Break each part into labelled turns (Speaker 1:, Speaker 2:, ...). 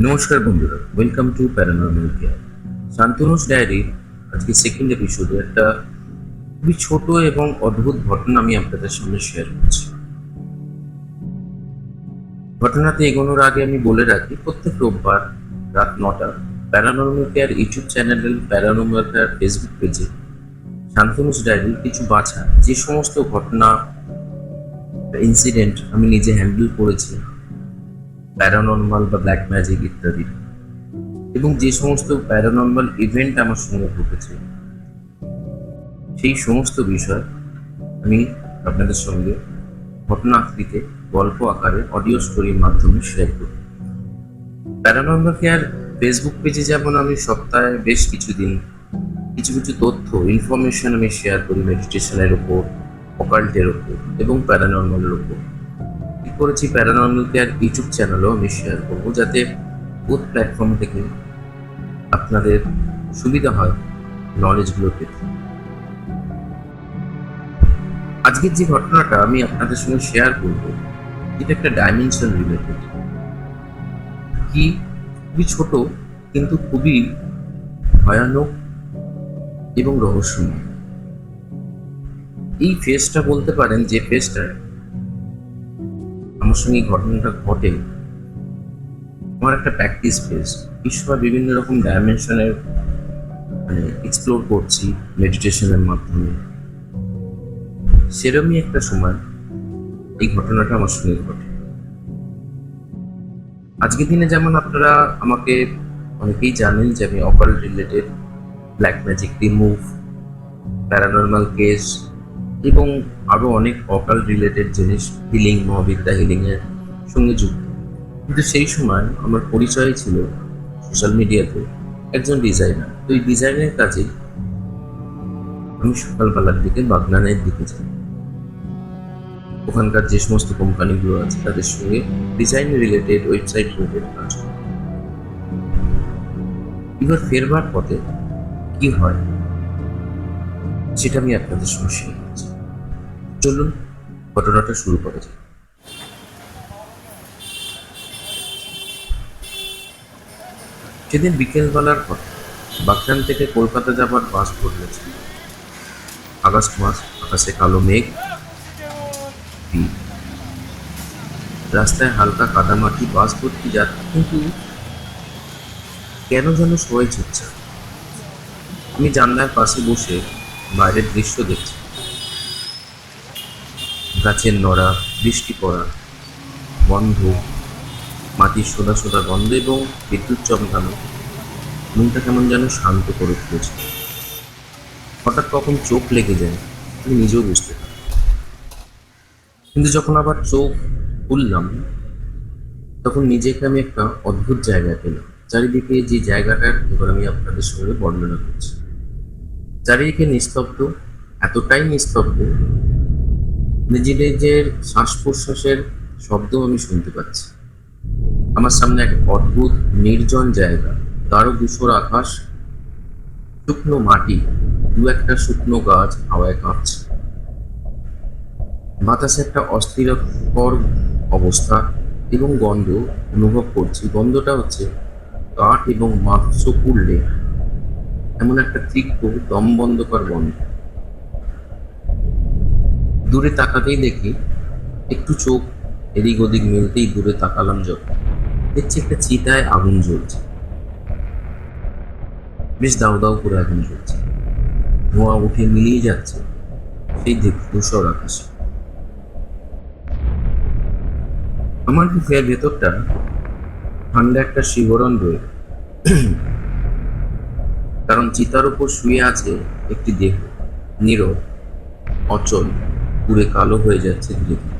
Speaker 1: নমস্কার বন্ধুরা, welcome to paranormal care. শান্তনুস ডায়েরির আজকে সেকেন্ড এপিসোডে একটা খুবই ছোট এবং অদ্ভুত ঘটনা আমি আপনাদের সামনে শেয়ার করছি। ঘটনাতে এগোনোর আগে আমি বলে রাখি, প্রত্যেক রোববার রাত 9টা paranormal care YouTube channel, paranormal care Facebook পেজে শান্তনুস ডায়েরির কিছু বাছা যে সমস্ত ঘটনা ইনসিডেন্ট আমি নিজে হ্যান্ডেল করেছি, প্যারানর্মাল বা ব্ল্যাক ম্যাজিক ইত্যাদি, এবং যে সমস্ত প্যারানর্মাল ইভেন্ট আমার সঙ্গে ঘটেছে, সেই সমস্ত বিষয় আমি আপনাদের সঙ্গে ঘটনা আকৃতিতে গল্প আকারে অডিও স্টোরির মাধ্যমে শেয়ার করি। প্যারানর্মাল কেয়ার ফেসবুক পেজে যেমন আমি সপ্তাহে বেশ কিছুদিন কিছু কিছু তথ্য ইনফরমেশন আমি শেয়ার করি মেডিটেশনের ওপর, অকাল্টের ওপর এবং প্যারানর্মালের ওপর। কি করেছি, প্যারানর্মাল কেয়ার ইউটিউব চ্যানেলও আমি শেয়ার করবো, যাতে বোথ প্ল্যাটফর্ম থেকে আপনাদের সুবিধা হয় নলেজগুলো পেতে। আজকের যে ঘটনাটা আমি আপনাদের সঙ্গে শেয়ার করবো, এটা একটা ডাইমেনশন রিলেটেড, কি খুবই ছোট কিন্তু খুবই ভয়ানক এবং রহস্যময়। এই ফেজটা বলতে পারেন, যে ফেজটা আমার সঙ্গে ঘটনাটা ঘটে, আমার একটা প্র্যাকটিস ফেজ। এই সময় বিভিন্ন রকম ডাইমেনশনের এক্সপ্লোর করছি মেডিটেশনের মাধ্যমে। সেরকমই একটা সময় এই ঘটনাটা আমার সঙ্গে ঘটে। আজকের দিনে যেমন আপনারা আমাকে অনেকেই জানেন যে আমি occult related, black magic remove, paranormal case এবং আরও অনেক অকাল্ট রিলেটেড জিনিস, হিলিং, মহাবিদ্যা হিলিংয়ের সঙ্গে যুক্ত। কিন্তু সেই সময় আমার পরিচয় ছিল সোশ্যাল মিডিয়াতে একজন ডিজাইনার। তো এই ডিজাইনের কাজে আমি সকালবেলার দিকে বাগনানের দিকে যাই। ওখানকার যে সমস্ত কোম্পানিগুলো আছে তাদের সঙ্গে ডিজাইন রিলেটেড, ওয়েবসাইট রিলেটেড কাজ করি। এবার ফেরবার পথে কি হয় সেটা আমি আপনাদের সঙ্গে শেয়ার করছি। চলুন ঘটনাটা শুরু করা যাক। সেদিন বিকেলবেলার কথা, বাগনান থেকে কলকাতা যাবার বাস পড়েছে। আগস্ট মাস, আকাশে কালো মেঘ, রাস্তায় হালকা কাদামাটি, বাস ভর্তি যাত্রী, কিন্তু কেন যেন সবাই চুপচাপ। আমি জানলার পাশে বসে বাইরের দৃশ্য দেখছি। গাছের নড়া, বৃষ্টি পড়া বন্ধ, মাটির সোদা সোদা গন্ধ এবং বিদ্যুৎ চমকানো মনটা কেমন যেন শান্ত করে তুলেছে। হঠাৎ কখন চোখ লেগে যায় আমি নিজেও বুঝতে পারি। কিন্তু যখন আবার চোখ খুললাম, তখন নিজেকে আমি একটা অদ্ভুত জায়গায় পেলাম। চারিদিকে যে জায়গাটার এবার আমি আপনাদের সঙ্গে বর্ণনা করছি। চারিদিকে নিস্তব্ধ, এতটাই নিস্তব্ধ নিজেদের শ্বাস প্রশ্বাসের শব্দ আমি শুনতে পাচ্ছি। আমার সামনে এক অদ্ভুত নির্জন জায়গা, গাঢ় ধূসর আকাশ, শুকনো মাটি, দু একটা শুকনো গাছ হাওয়ায় কাঁপছে। বাতাসে একটা অস্থিরকর অবস্থা এবং গন্ধ অনুভব করছি। গন্ধটা হচ্ছে কাঠ এবং মাংস পুড়লে এমন একটা তীব্র দম বন্ধকর গন্ধ। দূরে তাকাতেই দেখি, একটু চোখ এদিক ওদিক মেলতেই দূরে তাকালাম, যখন দেখছি একটা চিতায় আগুন জ্বলছে। বেশ দাউ দাউ করে আগুন জ্বলছে, ধোঁয়া উঠে মিলিয়ে যাচ্ছে সেই ধূসর আকাশে। আমার বুকের ভেতরটা ঠান্ডা একটা শিহরণ রয়ে, কারণ চিতার উপর শুয়ে আছে একটি দেহ, নীরব, অচল, পুড়ে কালো হয়ে যাচ্ছে ধীরে ধীরে।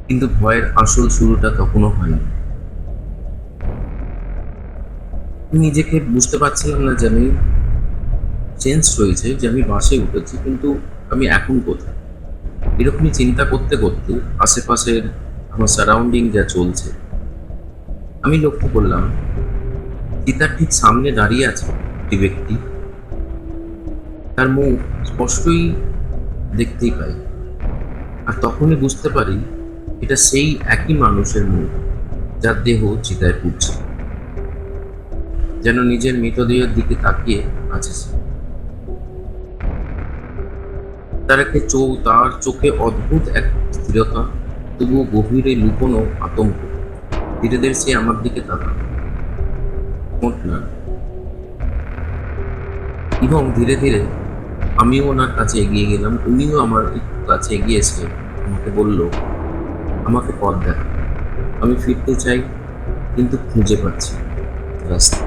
Speaker 1: কিন্তু ভয়ের আসল শুরুটা তখনও হয়নি। নিজেকে বুঝতে পারছিলাম না যে আমি চেঞ্জ হয়েছে, যে আমি বাসে উঠেছি, কিন্তু আমি এখন কোথায়। এরকমই চিন্তা করতে করতে আশেপাশের আমার সারাউন্ডিং যা চলছে আমি লক্ষ্য করলাম। চিতার ঠিক সামনে দাঁড়িয়ে আছে একটি ব্যক্তি। তার মুখ স্পষ্টই দেখতেই পাই, আর তখনই বুঝতে পারি এটা সেই একই মানুষের মুখ যার দেহ চিতায় পুড়ছে, যেন নিজের মৃতদেহের দিকে তাকিয়ে আছে সে। তার চোখে অদ্ভুত এক স্থিরতা, তবুও গভীরে লুকোনো আতঙ্ক। ধীরে ধীরে সে আমার দিকে তাকাল, ঠোঁট নাড়ল, এবং ধীরে ধীরে আমিও ওনার কাছে এগিয়ে গেলাম। উনিও আমার একটু কাছে এগিয়ে এসে আমাকে বলল, আমাকে পথ দেখা, আমি ফিরতে চাই কিন্তু খুঁজে পাচ্ছি না রাস্তা।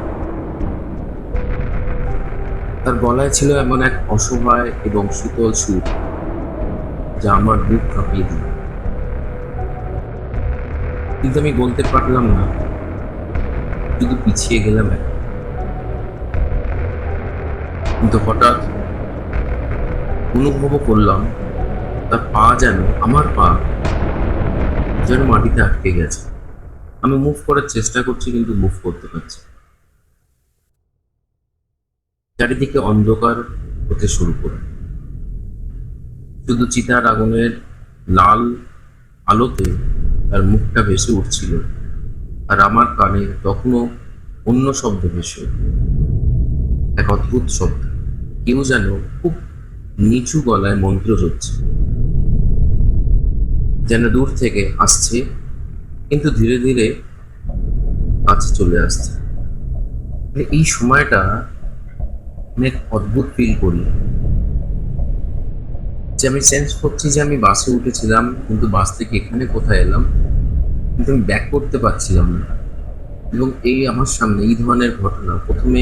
Speaker 1: তার গলায় ছিল এমন এক অসহায় এবং শীতল সুর যা আমার বুক কাঁপিয়ে দিল। কিন্তু আমি বলতে পারলাম না, শুধু পিছিয়ে গেলাম কিন্তু হঠাৎ অনুভব করলাম তার পা যেন, আমার পা যেন মাটিতে আটকে গেছে। আমি মুভ করার চেষ্টা করছি কিন্তু মুভ করতে পারছি। চারিদিকে অন্ধকার হতে শুরু করে, শুধু চিতার আগুনের লাল আলোতে তার মুখটা ভেসে উঠছিল, আর আমার কানে তখনও অন্য শব্দ ভেসে, এক অদ্ভুত শব্দ। কেউ যেন খুব নিচু গলায় মন্ত্র হচ্ছে, যেন দূর থেকে আসছে কিন্তু ধীরে ধীরে কাছে চলে আসছে। এই সময়টা অনেক অদ্ভুত ফিল করি, যে আমি সেন্স করছি যে আমি বাসে উঠেছিলাম কিন্তু বাস থেকে এখানে কোথায় এলাম, কিন্তু আমি ব্যাক করতে পারছিলাম না। এবং এই আমার সামনে এই ধরনের ঘটনা, প্রথমে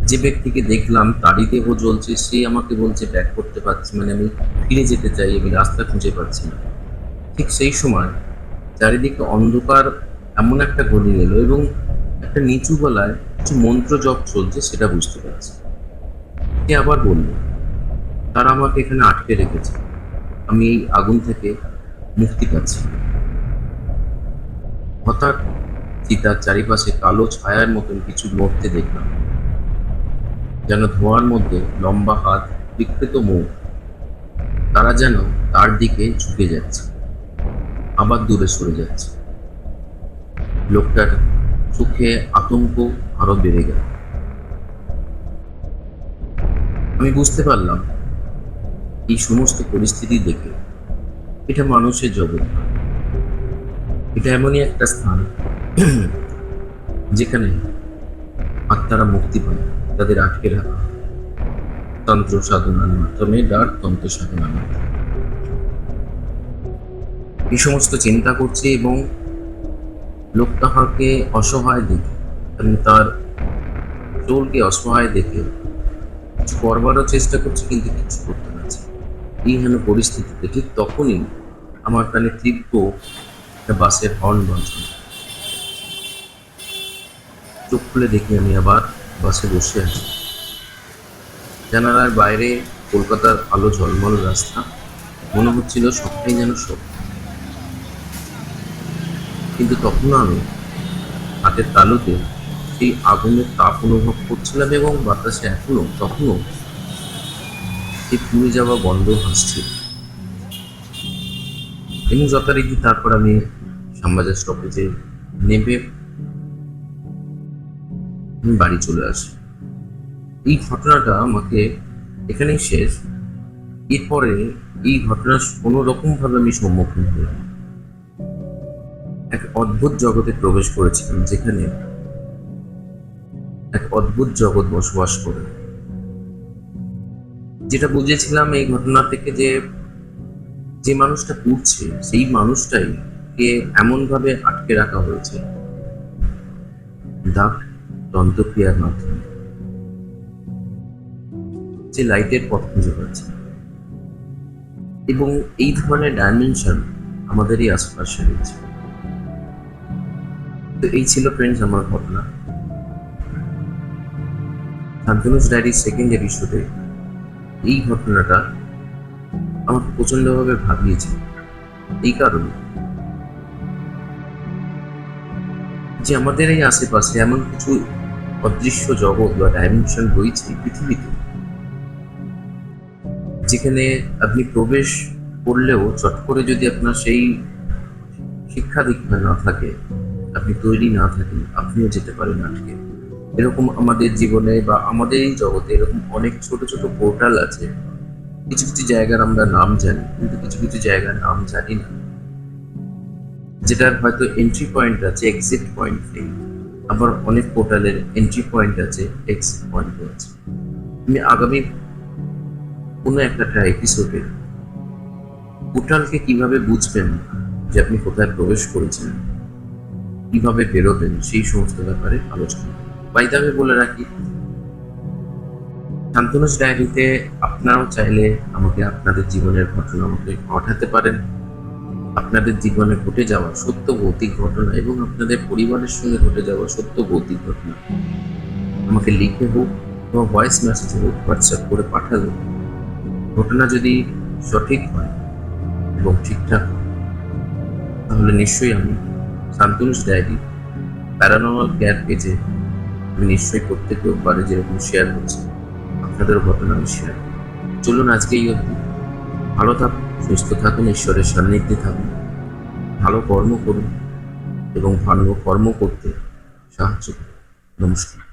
Speaker 1: যে ব্যক্তিকে দেখলাম তারই দেহ জ্বলছে, সে আমাকে বলছে ব্যাক করতে পারছি, মানে আমি ফিরে যেতে চাই, আমি রাস্তা খুঁজে পাচ্ছি না। ঠিক সেই সময় চারিদিকে অন্ধকার এমন একটা গলি এলো এবং একটা নিচু গলায় কিছু মন্ত্র জপ চলছে, সেটা বুঝতে পারছি। সে আবার বলল, তারা আমাকে এখানে আটকে রেখেছে, আমি এই আগুন থেকে মুক্তি পাচ্ছি। হঠাৎ চিতার চারিপাশে কালো ছায়ার মতন কিছু নড়তে দেখলাম, যেন ধোঁয়ার মধ্যে লম্বা হাত, বিকৃত মুখ। তারা যেন তার দিকে ঝুঁকে যাচ্ছে, আবার দূরে সরে যাচ্ছে। লোকটার চোখে আতঙ্ক আরো বেড়ে গেল। আমি বুঝতে পারলাম এই সমস্ত পরিস্থিতি দেখে এটা মানুষের জগৎ, এটা এমনই একটা স্থান যেখানে আত্মারা মুক্তি পায় তাদের আটকে রাখা তন্ত্র সাধনার মাধ্যমে, ডার্ক তন্ত্র সাধনার মাধ্যমে। এই সমস্ত চিন্তা করছে এবং লোকটাকে অসহায় দেখে, এবং তার চোরকে অসহায় দেখে কিছু করবারও চেষ্টা করছে কিন্তু কিছু করতে পারছে। এই হেন পরিস্থিতিতে ঠিক তখনই আমার কানে তীব্র একটা বাসের হর্ন বাজল। চোখ খুলে দেখি আমি আবার বাসে বসে আছি। জানালার বাইরে কলকাতার আলো ঝলমল রাস্তা, মনে হচ্ছিল সবটাই যেন সব। কিন্তু তখনও আমি হাতের তালুতে সেই আগুনের তাপ অনুভব করছিলাম এবং বাতাসে তখনও সেই পুড়ে যাওয়া গন্ধ ভাসছিল। এবং যথারীতি তারপর আমি শ্যামবাজার স্টপেজে নেমে বাড়ি চলে আসি। এই ঘটনাটা আমাকে এখানেই শেষ। এরপরে এই ঘটনার কোনো রকম ভাবে আমি সম্মুখীন হলাম, এক অদ্ভুত জগতে প্রবেশ করেছিলাম, যেখানে এক অদ্ভুত জগৎ বসবাস করে। যেটা বুঝেছিলাম এই ঘটনা থেকে, যে মানুষটা পুড়ছে সেই মানুষটাই কে এমন ভাবে আটকে রাখা হয়েছে ডাক তন্ত্রক্রিয়ার মাধ্যমে, যে লাইটের পথ খুঁজে পাচ্ছে। এবং এই ধরনের ডাইমেনশন আমাদেরই আশেপাশে রয়েছে। তো এই ছিল ফ্রেন্ডস আমার ঘটনা। শান্তনুস ডায়েরির সেকেন্ড এপিসোডে এই ঘটনাটা আমাকে প্রচন্ডভাবে ভাবিয়েছে, এই কারণে যে আমাদের এই আশেপাশে এমন কিছু অদৃশ্য জগৎ বা ডাইমেনশন রয়েছে পৃথিবীতে, যেখানে আপনি প্রবেশ করলেও চট করে যদি আপনার সেই শিক্ষা দীক্ষা না থাকে আপনি তৈরি না থাকেন, আপনিও যেতে পারেন আটকে। এরকম আমাদের জীবনে বা আমাদের এই জগতে এরকম অনেক ছোট ছোট পোর্টাল আছে। কিছু কিছু জায়গার আমরা নাম জানি, কিন্তু কিছু কিছু জায়গার নাম জানি না, যেটার হয়তো এন্ট্রি পয়েন্ট আছে, এক্সিট পয়েন্ট নেই। আবার অনেক পোর্টালের এন্ট্রি পয়েন্ট আছে, এক্সিট পয়েন্টও আছে। আমি আগামী কোনো একটা এপিসোডে পোর্টালকে কিভাবে বুঝবেন যে আপনি কোথায় প্রবেশ করেছেন, কিভাবে বেরোবেন, সেই সমস্ত ব্যাপারে আলোচনা। বাইদাবে বলে রাখি, শান্তনুস ডায়েরিতে আপনারাও চাইলে আমাকে আপনাদের জীবনের ঘটনা আমাকে পাঠাতে পারেন। আপনাদের জীবনে ঘটে যাওয়া সত্য ভৌতিক ঘটনা এবং আপনাদের পরিবারের সঙ্গে ঘটে যাওয়া সত্য ভৌতিক ঘটনা আমাকে লিখে হোক এবং ভয়েস মেসেজে হোক, হোয়াটসঅ্যাপ করে পাঠালো। ঘটনা যদি সঠিক হয় এবং ঠিকঠাক হয়, তাহলে নিশ্চয়ই আমি শান্তনুস ডায়েরি প্যারানর্মাল কেয়ার পেজে আমি নিশ্চয়ই প্রত্যেকেও পারে যেরকম শেয়ার করছি, আপনাদের ঘটনা আমি শেয়ার করি। চলুন আজকে এই অবধি। ভালো থাকুন, সুস্থ থাকুন, ঈশ্বরের সান্নিধ্যে থাকুন, ভালো কর্ম করুন এবং ভালো কর্ম করতে সাহায্য করুন। নমস্কার।